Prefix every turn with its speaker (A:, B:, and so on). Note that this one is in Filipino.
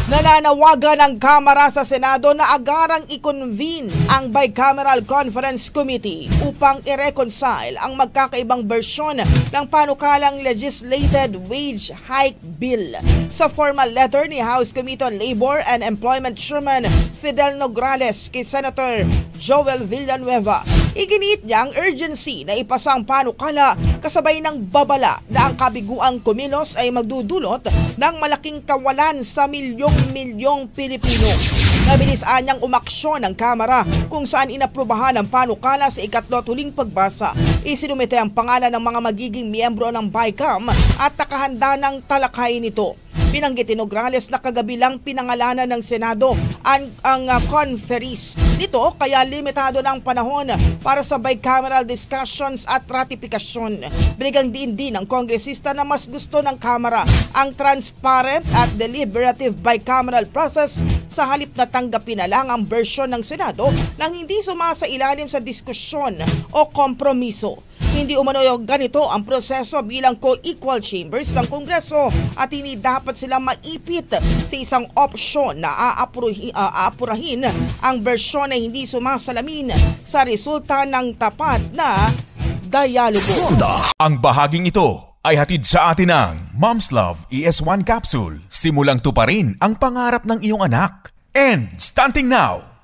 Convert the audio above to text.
A: Nananawagan ng Kamara sa Senado na agarang i-convene ang Bicameral Conference Committee upang i-reconcile ang magkakaibang bersyon ng panukalang Legislated Wage Hike Bill. Sa formal letter ni House Committee on Labor and Employment Chairman Fidel Nograles kay Senator Joel Villanueva, iginiit niya ang urgency na ipasa ang panukala kasabay ng babala na ang kabiguang kumilos ay magdudulot ng malaking kawalan sa milyong-milyong Pilipino. Nabilisaan niyang umaksyon ng Kamara kung saan inaprubahan ang panukala sa ikatlo tuling pagbasa. Isinumite ang pangalan ng mga magiging miyembro ng BICAM at nakahanda ng talakay nito. Binanggit ni Nograles na kagabi lang pinangalanan ng Senado ang conferees nito kaya limitado ng panahon para sa bicameral discussions at ratifikasyon. Binigang din ng kongresista na mas gusto ng Kamara ang transparent at deliberative bicameral process sa halip na tanggapin na lang ang bersyon ng Senado nang hindi sumasailalim sa diskusyon o kompromiso. Hindi umano ganito ang proseso bilang co-equal chambers ng Kongreso at hindi dapat sila maipit sa isang opsyon na aapurahin ang bersyon na hindi sumasalamin sa resulta ng tapat na dialogo.
B: Ang bahaging ito ay hatid sa atin ng Mom's Love ES1 Capsule. Simulang tuparin ang pangarap ng iyong anak. And starting now!